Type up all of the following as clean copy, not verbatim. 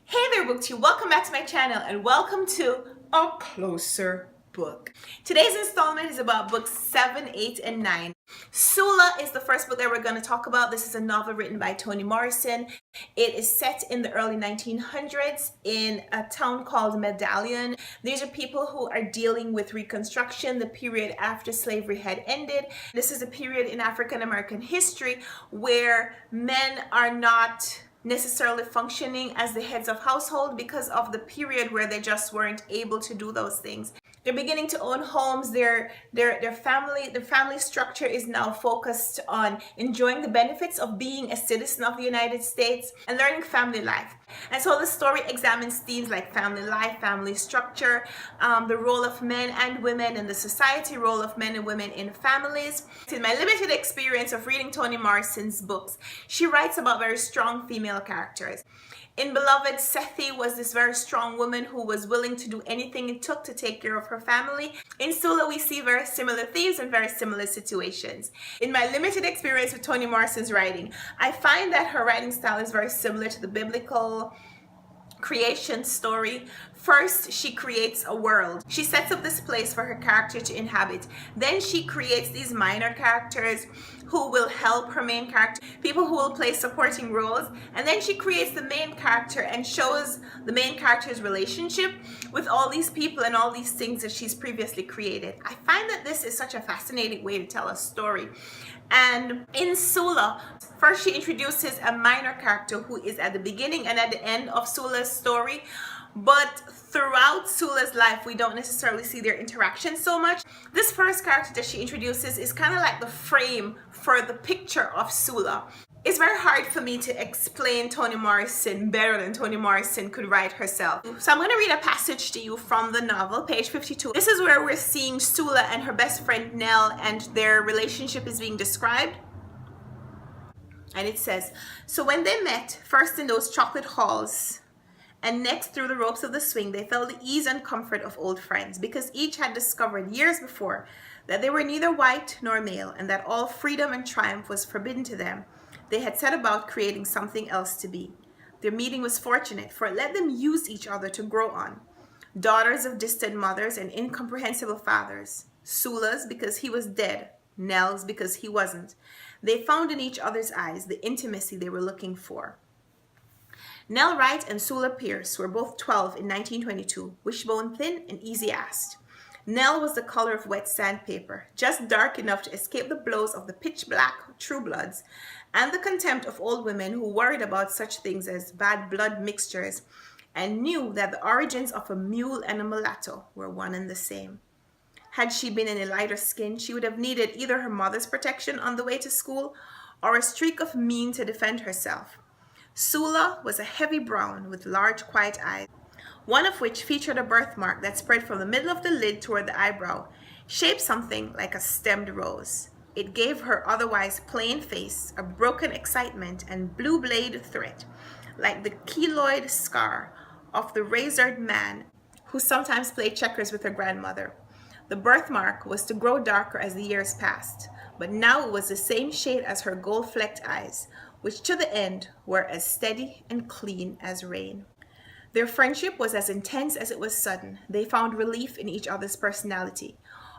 Hey there, BookTube. Welcome back to my channel and welcome to A Closer Book. Today's installment is about books 7, 8, and 9. Sula is the first book that we're going to talk about. This is a novel written by Toni Morrison. It is set in the early 1900s in a town called Medallion. These are people who are dealing with Reconstruction, the period after slavery had ended. This is a period in African American history where men are not necessarily functioning as the heads of household because of the period where they just weren't able to do those things. They're beginning to own homes. Their family structure is now focused on enjoying the benefits of being a citizen of the United States and learning family life. And so the story examines themes like family life, family structure, the role of men and women in the society, role of men and women in families. In my limited experience of reading Toni Morrison's books, she writes about very strong female characters. In Beloved, Sethi was this very strong woman who was willing to do anything it took to take care of her family. In Sula, we see very similar themes and very similar situations. In my limited experience with Toni Morrison's writing, I find that her writing style is very similar to the biblical creation story. First, she creates a world. She sets up this place for her character to inhabit. Then she creates these minor characters who will help her main character, people who will play supporting roles. And then she creates the main character and shows the main character's relationship with all these people and all these things that she's previously created. I find that this is such a fascinating way to tell a story. And in Sula, first she introduces a minor character who is at the beginning and at the end of Sula's story. But throughout Sula's life, we don't necessarily see their interaction so much. This first character that she introduces is kind of like the frame for the picture of Sula. It's very hard for me to explain Toni Morrison better than Toni Morrison could write herself. So I'm going to read a passage to you from the novel, page 52. This is where we're seeing Sula and her best friend Nell, and their relationship is being described. And it says, so when they met, first in those chocolate halls, and next through the ropes of the swing, they felt the ease and comfort of old friends, because each had discovered years before that they were neither white nor male, and that all freedom and triumph was forbidden to them. They had set about creating something else to be. Their meeting was fortunate, for it let them use each other to grow on. Daughters of distant mothers and incomprehensible fathers. Sula's because he was dead, Nell's because he wasn't. They found in each other's eyes the intimacy they were looking for. Nell Wright and Sula Pierce were both 12 in 1922, wishbone thin and easy-assed. Nell was the color of wet sandpaper, just dark enough to escape the blows of the pitch-black True Bloods and the contempt of old women who worried about such things as bad blood mixtures and knew that the origins of a mule and a mulatto were one and the same. Had she been in a lighter skin, she would have needed either her mother's protection on the way to school or a streak of mean to defend herself. Sula was a heavy brown with large quiet eyes, one of which featured a birthmark that spread from the middle of the lid toward the eyebrow, shaped something like a stemmed rose. It gave her otherwise plain face a broken excitement and blue blade threat, like the keloid scar of the razored man who sometimes played checkers with her grandmother. The birthmark was to grow darker as the years passed, but now it was the same shade as her gold-flecked eyes, which to the end were as steady and clean as rain. Their friendship was as intense as it was sudden. They found relief in each other's personality.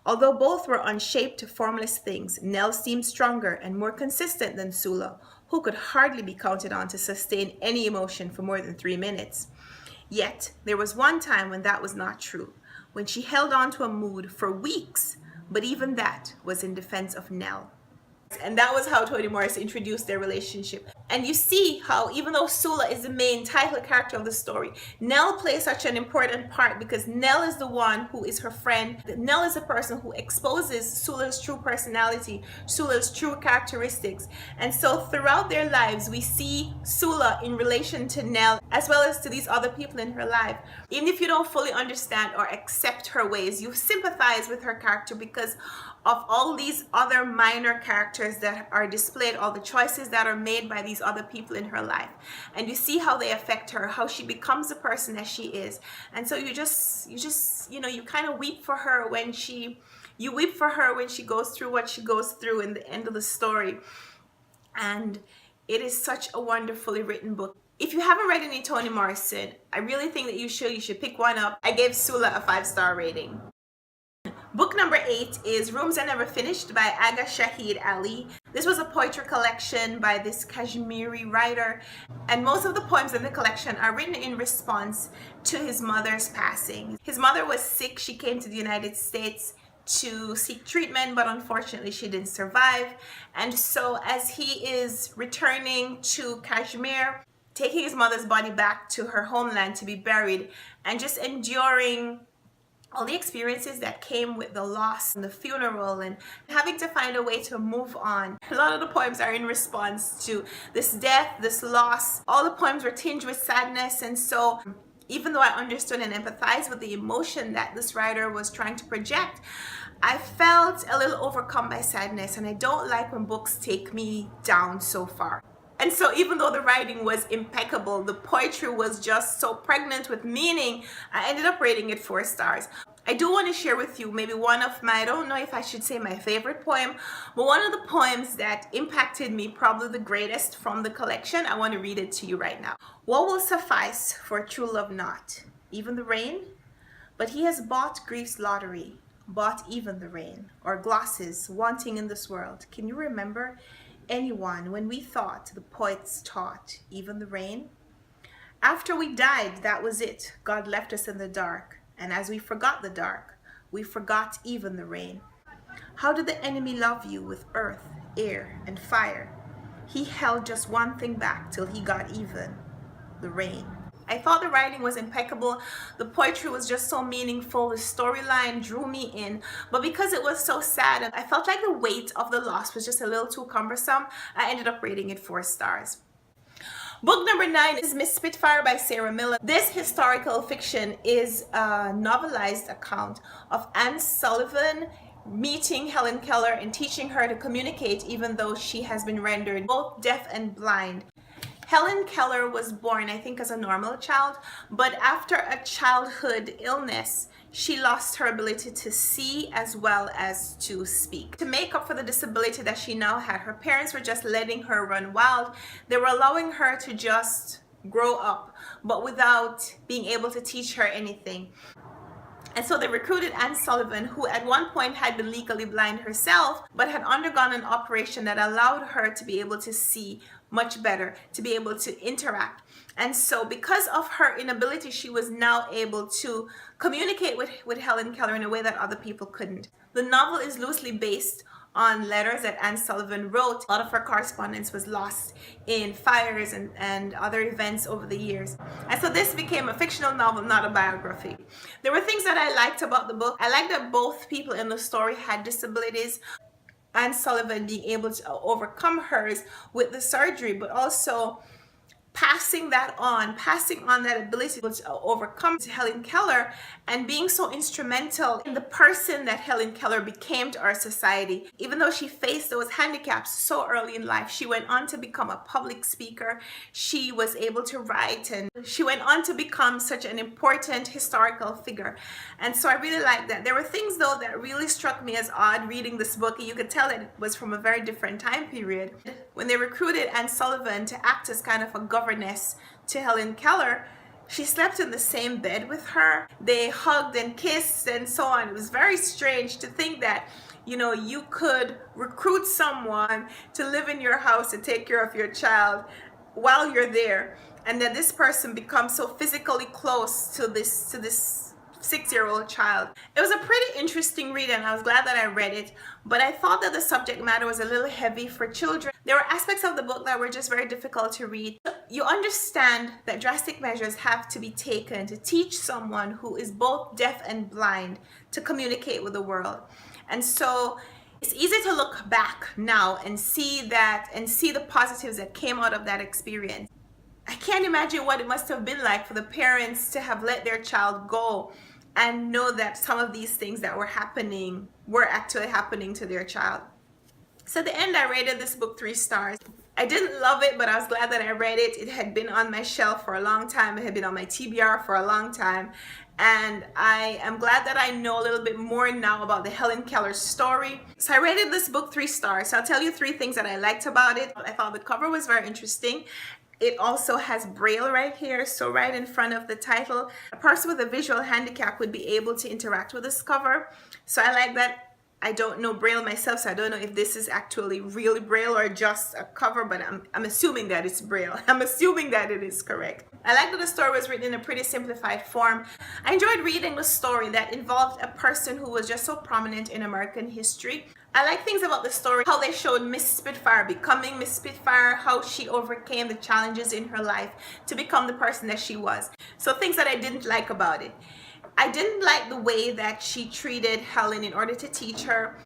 Although both were unshaped, formless things, Nell seemed stronger and more consistent than Sula, who could hardly be counted on to sustain any emotion for more than 3 minutes. Yet, there was one time when that was not true, when she held on to a mood for weeks, but even that was in defense of Nell. And that was how Toni Morrison introduced their relationship. And you see how, even though Sula is the main title character of the story, Nell plays such an important part because Nell is the one who is her friend. Nell is the person who exposes Sula's true personality, Sula's true characteristics. And so throughout their lives, we see Sula in relation to Nell, as well as to these other people in her life. Even if you don't fully understand or accept her ways, you sympathize with her character because of all these other minor characters that are displayed, all the choices that are made by these other people in her life. And you see how they affect her, how she becomes the person that she is. And so you kind of weep for her when she goes through what she goes through in the end of the story. And it is such a wonderfully written book. If you haven't read any Toni Morrison, I really think that you should pick one up. I gave Sula a 5-star rating. Book number 8 is Rooms I Never Finished by Agha Shahid Ali. This was a poetry collection by this Kashmiri writer, and most of the poems in the collection are written in response to his mother's passing. His mother was sick. She came to the United States to seek treatment, but unfortunately she didn't survive. And so as he is returning to Kashmir, taking his mother's body back to her homeland to be buried, and just enduring all the experiences that came with the loss and the funeral and having to find a way to move on. A lot of the poems are in response to this death, this loss. All the poems were tinged with sadness, and so even though I understood and empathized with the emotion that this writer was trying to project, I felt a little overcome by sadness, and I don't like when books take me down so far. And so even though the writing was impeccable, the poetry was just so pregnant with meaning, I ended up rating it 4 stars. I do want to share with you maybe one of my, I don't know if I should say my favorite poem, but one of the poems that impacted me probably the greatest from the collection. I want to read it to you right now. What will suffice for true love not? Even the rain? But he has bought grief's lottery, bought even the rain, or glosses wanting in this world. Can you remember anyone when we thought the poets taught even the rain? After we died, that was it. God left us in the dark. And as we forgot the dark, we forgot even the rain. How did the enemy love you with earth, air, and fire? He held just one thing back till he got even, the rain. I thought the writing was impeccable. The poetry was just so meaningful. The storyline drew me in. But because it was so sad, I felt like the weight of the loss was just a little too cumbersome. I ended up rating it 4 stars. Book number 9 is Miss Spitfire by Sarah Miller. This historical fiction is a novelized account of Anne Sullivan meeting Helen Keller and teaching her to communicate even though she has been rendered both deaf and blind. Helen Keller was born, I think, as a normal child, but after a childhood illness, she lost her ability to see as well as to speak. To make up for the disability that she now had, her parents were just letting her run wild. They were allowing her to just grow up, but without being able to teach her anything. And so they recruited Anne Sullivan, who at one point had been legally blind herself, but had undergone an operation that allowed her to be able to see much better, to be able to interact. And so because of her inability, she was now able to communicate with Helen Keller in a way that other people couldn't. The novel is loosely based on letters that Anne Sullivan wrote. A lot of her correspondence was lost in fires and other events over the years. And so this became a fictional novel, not a biography. There were things that I liked about the book. I liked that both people in the story had disabilities. Anne Sullivan being able to overcome hers with the surgery, but also passing on that ability to overcome to Helen Keller, and being so instrumental in the person that Helen Keller became to our society. Even though she faced those handicaps so early in life, she went on to become a public speaker. She was able to write, and she went on to become such an important historical figure. And so I really like that. There were things though that really struck me as odd reading this book. You could tell that it was from a very different time period. When they recruited Anne Sullivan to act as kind of a governess to Helen Keller, she slept in the same bed with her. They hugged and kissed and so on. It was very strange to think that, you know, you could recruit someone to live in your house to take care of your child while you're there, and that this person becomes so physically close to this 6-year-old child. It was a pretty interesting read, and I was glad that I read it, but I thought that the subject matter was a little heavy for children. There were aspects of the book that were just very difficult to read. You understand that drastic measures have to be taken to teach someone who is both deaf and blind to communicate with the world. And so it's easy to look back now and see the positives that came out of that experience. I can't imagine what it must have been like for the parents to have let their child go and know that some of these things that were happening were actually happening to their child. So at the end, I rated this book 3 stars. I didn't love it, but I was glad that I read it. It had been on my shelf for a long time. It had been on my TBR for a long time. And I am glad that I know a little bit more now about the Helen Keller story. So I rated this book 3 stars. So I'll tell you 3 things that I liked about it. I thought the cover was very interesting. It also has Braille right here, so right in front of the title. A person with a visual handicap would be able to interact with this cover. So I like that. I don't know Braille myself, so I don't know if this is actually really Braille or just a cover, but I'm assuming that it's Braille. I'm assuming that it is correct. I like that the story was written in a pretty simplified form. I enjoyed reading the story that involved a person who was just so prominent in American history. I like things about the story, how they showed Miss Spitfire becoming Miss Spitfire, how she overcame the challenges in her life to become the person that she was. So things that I didn't like about it. I didn't like the way that she treated Helen in order to teach her.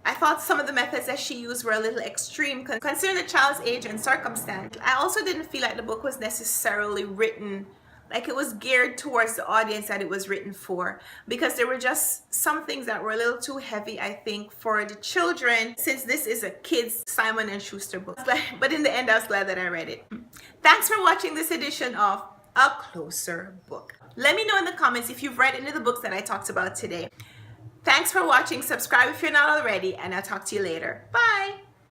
I thought some of the methods that she used were a little extreme considering the child's age and circumstance. I also didn't feel like the book was necessarily written like it was geared towards the audience that it was written for, because there were just some things that were a little too heavy, I think, for the children, since this is a kids Simon and Schuster book. But in the end, I was glad that I read it. Thanks for watching this edition of A Closer Book. Let me know in the comments if you've read any of the books that I talked about today. Thanks for watching. Subscribe if you're not already, and I'll talk to you later. Bye!